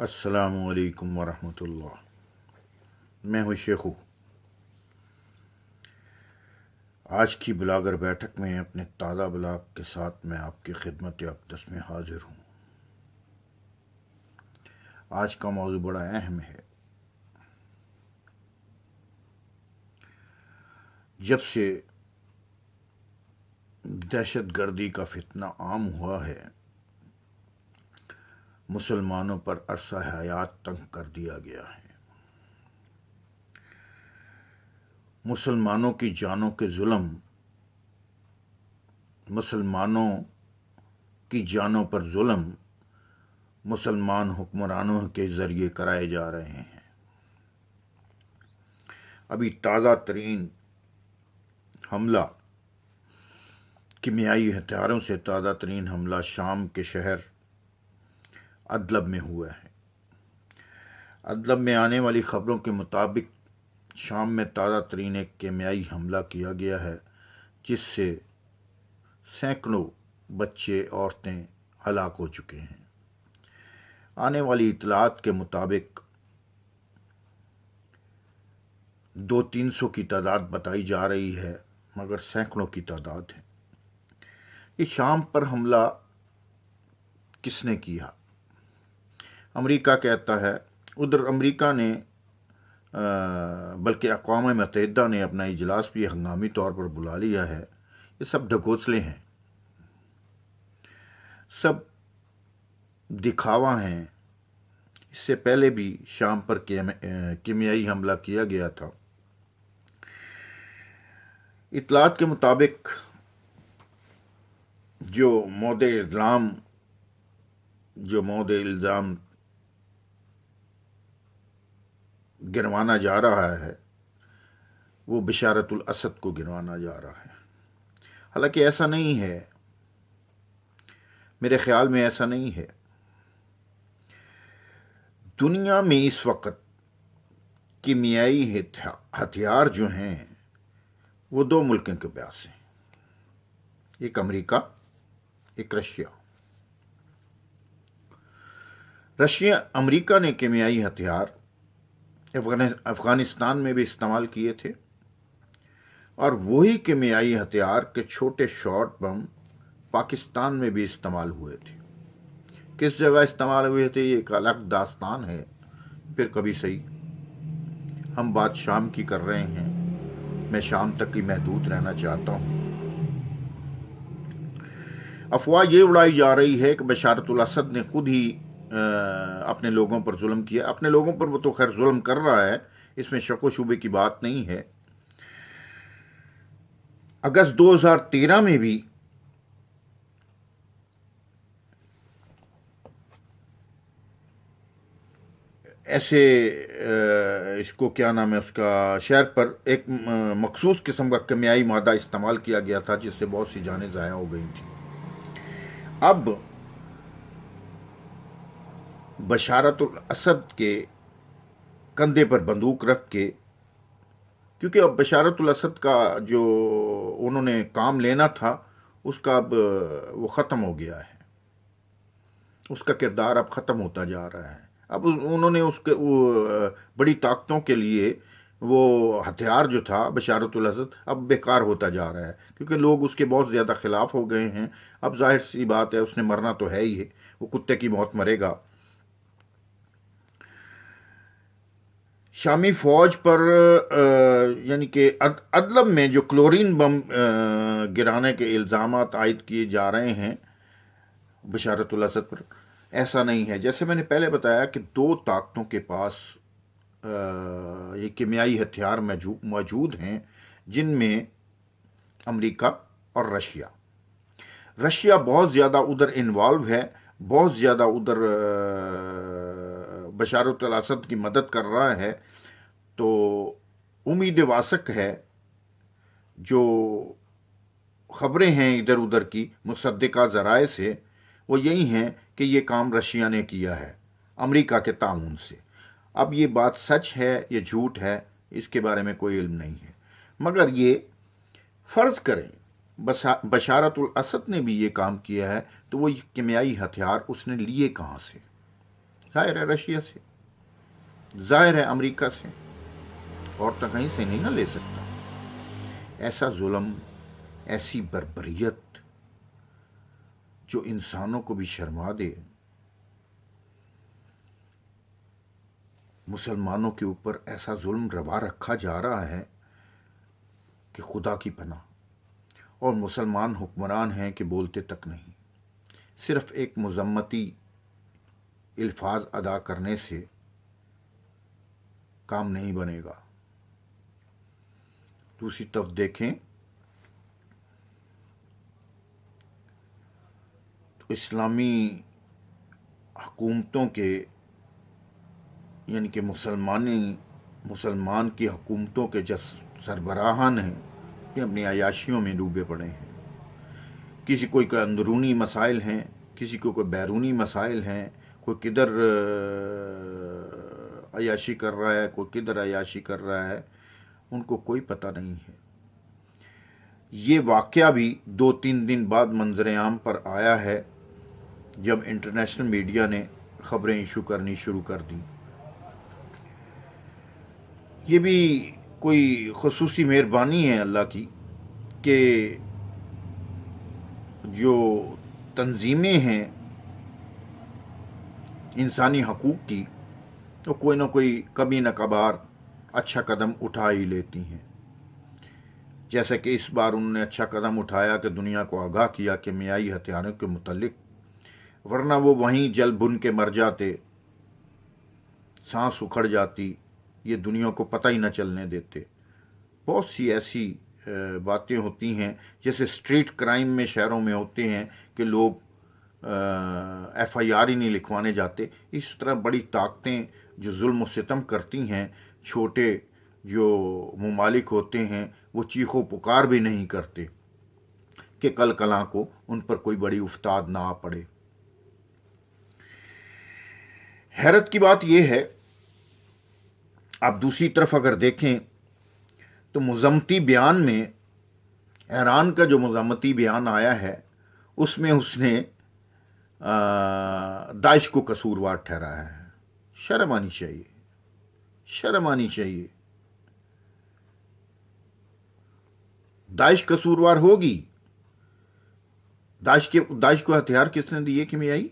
السلام علیکم ورحمۃ اللہ۔ میں ہوں شیخو۔ آج کی بلاگر بیٹھک میں اپنے تازہ بلاگ کے ساتھ میں آپ کی خدمت اقدس میں حاضر ہوں۔ آج کا موضوع بڑا اہم ہے۔ جب سے دہشت گردی کا فتنہ عام ہوا ہے، مسلمانوں پر عرصہ حیات تنگ کر دیا گیا ہے۔ مسلمانوں کی جانوں کے ظلم، مسلمانوں کی جانوں پر ظلم مسلمان حکمرانوں کے ذریعے کرائے جا رہے ہیں۔ ابھی تازہ ترین حملہ، کیمیائی ہتھیاروں سے تازہ ترین حملہ شام کے شہر ادلب میں ہوا ہے۔ ادلب میں آنے والی خبروں کے مطابق شام میں تازہ ترین ایک کیمیائی حملہ کیا گیا ہے، جس سے سینکڑوں بچے، عورتیں ہلاک ہو چکے ہیں۔ آنے والی اطلاعات کے مطابق 200-300 کی تعداد بتائی جا رہی ہے، مگر سینکڑوں کی تعداد ہے۔ یہ شام پر حملہ کس نے کیا؟ امریکہ کہتا ہے۔ ادھر امریکہ نے بلکہ اقوام متحدہ نے اپنا اجلاس بھی ہنگامی طور پر بلا لیا ہے۔ یہ سب ڈھکوسلے ہیں، سب دکھاوا ہیں۔ اس سے پہلے بھی شام پر کیمیائی حملہ کیا گیا تھا۔ اطلاعات کے مطابق جو مود الزام گنوانا جا رہا ہے، وہ بشارت الاسد کو گنوانا جا رہا ہے۔ حالانکہ ایسا نہیں ہے، میرے خیال میں ایسا نہیں ہے۔ دنیا میں اس وقت کیمیائی ہتھیار جو ہیں وہ دو ملکوں کے پاس ہیں، ایک امریکہ، ایک رشیا۔ امریکہ نے کیمیائی ہتھیار افغانستان میں بھی استعمال کیے تھے، اور وہی کیمیائی ہتھیار کے چھوٹے شارٹ بم پاکستان میں بھی استعمال ہوئے تھے۔ کس جگہ استعمال ہوئے تھے یہ ایک الگ داستان ہے، پھر کبھی صحیح۔ ہم بات شام کی کر رہے ہیں، میں شام تک ہی محدود رہنا چاہتا ہوں۔ افواہ یہ اڑائی جا رہی ہے کہ بشارت الاسد نے خود ہی اپنے لوگوں پر ظلم کیا۔ اپنے لوگوں پر وہ تو خیر ظلم کر رہا ہے، اس میں شک و شبے کی بات نہیں ہے۔ اگست 2013 میں بھی ایسے اس کو کیا نام ہے اس کا شہر پر ایک مخصوص قسم کا کیمیائی مادہ استعمال کیا گیا تھا، جس سے بہت سی جانیں ضائع ہو گئی تھیں۔ اب بشارت الاسد کے کندھے پر بندوق رکھ کے، کیونکہ اب بشارت الاسد کا جو انہوں نے کام لینا تھا، اس کا اب وہ ختم ہو گیا ہے، اس کا کردار اب ختم ہوتا جا رہا ہے۔ اب انہوں نے اس کے بڑی طاقتوں کے لیے وہ ہتھیار جو تھا بشارت الاسد اب بیکار ہوتا جا رہا ہے، کیونکہ لوگ اس کے بہت زیادہ خلاف ہو گئے ہیں۔ اب ظاہر سی بات ہے، اس نے مرنا تو ہے ہی ہے، وہ کتے کی موت مرے گا۔ شامی فوج پر یعنی کہ ادلب میں جو کلورین بم گرانے کے الزامات عائد کیے جا رہے ہیں بشارت الاسد پر، ایسا نہیں ہے۔ جیسے میں نے پہلے بتایا کہ دو طاقتوں کے پاس یہ کیمیائی ہتھیار موجود ہیں، جن میں امریکہ اور رشیا۔ رشیا بہت زیادہ ادھر انوالو ہے، بہت زیادہ ادھر بشارت الاسد کی مدد کر رہا ہے۔ تو امید واسق ہے، جو خبریں ہیں ادھر ادھر کی مصدقہ ذرائع سے، وہ یہی ہیں کہ یہ کام رشیا نے کیا ہے امریکہ کے تعاون سے۔ اب یہ بات سچ ہے یا جھوٹ ہے، اس کے بارے میں کوئی علم نہیں ہے، مگر یہ فرض کریں بشارت الاسد نے بھی یہ کام کیا ہے، تو وہ کیمیائی ہتھیار اس نے لیے کہاں سے؟ ظاہر ہے رشیا سے، ظاہر ہے امریکہ سے، اور تو کہیں سے نہیں نہ لے سکتا۔ ایسا ظلم، ایسی بربریت جو انسانوں کو بھی شرما دے، مسلمانوں کے اوپر ایسا ظلم روا رکھا جا رہا ہے کہ خدا کی پناہ۔ اور مسلمان حکمران ہیں کہ بولتے تک نہیں، صرف ایک مذمتی الفاظ ادا کرنے سے کام نہیں بنے گا۔ دوسری طرف دیکھیں تو اسلامی حکومتوں کے، یعنی کہ مسلمان کی حکومتوں کے جو سربراہان ہیں یہ اپنی عیاشیوں میں ڈوبے پڑے ہیں۔ کسی کوئی اندرونی مسائل ہیں، کسی کو کوئی بیرونی مسائل ہیں، کوئی کدھر عیاشی کر رہا ہے، کوئی کدھر عیاشی کر رہا ہے، ان کو کوئی پتہ نہیں ہے۔ یہ واقعہ بھی 2-3 دن بعد منظر عام پر آیا ہے جب انٹرنیشنل میڈیا نے خبریں ایشو کرنی شروع کر دیں۔ یہ بھی کوئی خصوصی مہربانی ہے اللہ کی کہ جو تنظیمیں ہیں انسانی حقوق کی، تو کوئی نہ کوئی کبھی نہ کبھار اچھا قدم اٹھا ہی لیتی ہیں۔ جیسا کہ اس بار انہوں نے اچھا قدم اٹھایا کہ دنیا کو آگاہ کیا کیمیائی ہتھیاروں کے متعلق، ورنہ وہ وہیں جل بن کے مر جاتے، سانس اکھڑ جاتی، یہ دنیا کو پتہ ہی نہ چلنے دیتے۔ بہت سی ایسی باتیں ہوتی ہیں جیسے اسٹریٹ کرائم میں شہروں میں ہوتے ہیں کہ لوگ ایف آئی آر ہی نہیں لکھوانے جاتے، اس طرح بڑی طاقتیں جو ظلم و ستم کرتی ہیں، چھوٹے جو ممالک ہوتے ہیں وہ چیخ و پکار بھی نہیں کرتے کہ کل کلاں کو ان پر کوئی بڑی افتاد نہ آ پڑے۔ حیرت کی بات یہ ہے، آپ دوسری طرف اگر دیکھیں تو مذمتی بیان میں، ایران کا جو مذمتی بیان آیا ہے اس میں اس نے داعش کو قصوروار ٹھہرایا ہے۔ شرم آنی چاہیے، شرم آنی چاہیے۔ داعش قصوروار ہوگی؟ داعش کو ہتھیار کس نے دیے کیمیائی؟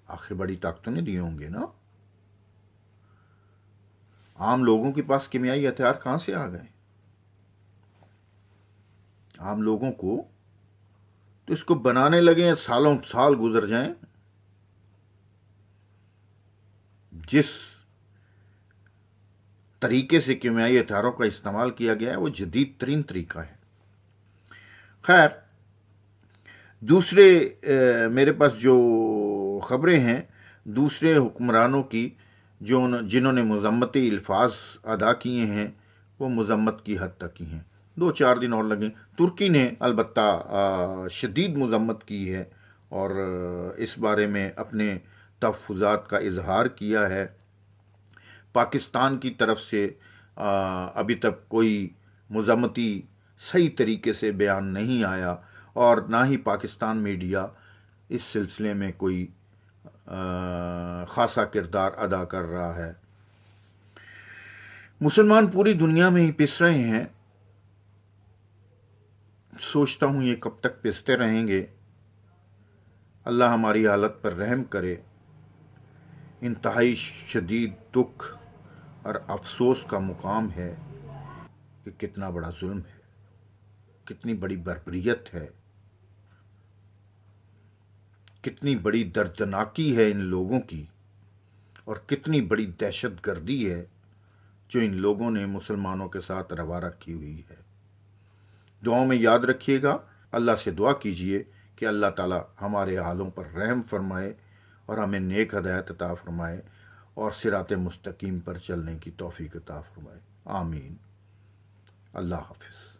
آخر بڑی طاقتوں نے دیے ہوں گے نا۔ عام لوگوں کے پاس کیمیائی ہتھیار کہاں سے آ گئے؟ عام لوگوں کو تو اس کو بنانے لگے سالوں سال گزر جائیں۔ جس طریقے سے کیمیائی ہتھیاروں کا استعمال کیا گیا ہے وہ جدید ترین طریقہ ہے۔ خیر، دوسرے میرے پاس جو خبریں ہیں دوسرے حکمرانوں کی جنہوں نے مذمتی الفاظ ادا کیے ہیں، وہ مذمت کی حد تک ہی ہیں۔ 2-4 دن اور لگیں۔ ترکی نے البتہ شدید مذمت کی ہے اور اس بارے میں اپنے تحفظات کا اظہار کیا ہے۔ پاکستان کی طرف سے ابھی تک کوئی مذمتی صحیح طریقے سے بیان نہیں آیا اور نہ ہی پاکستان میڈیا اس سلسلے میں کوئی خاصا کردار ادا کر رہا ہے۔ مسلمان پوری دنیا میں ہی پس رہے ہیں۔ سوچتا ہوں یہ کب تک پستے رہیں گے۔ اللہ ہماری حالت پر رحم کرے۔ انتہائی شدید دکھ اور افسوس کا مقام ہے کہ کتنا بڑا ظلم ہے، کتنی بڑی بربریت ہے، کتنی بڑی دردناکی ہے ان لوگوں کی، اور کتنی بڑی دہشت گردی ہے جو ان لوگوں نے مسلمانوں کے ساتھ روا رکھی ہوئی ہے۔ دعاؤں میں یاد رکھیے گا، اللہ سے دعا کیجئے کہ اللہ تعالی ہمارے حالوں پر رحم فرمائے اور ہمیں نیک ہدایت عطا فرمائے اور صراط مستقیم پر چلنے کی توفیق عطا فرمائے۔ آمین۔ اللہ حافظ۔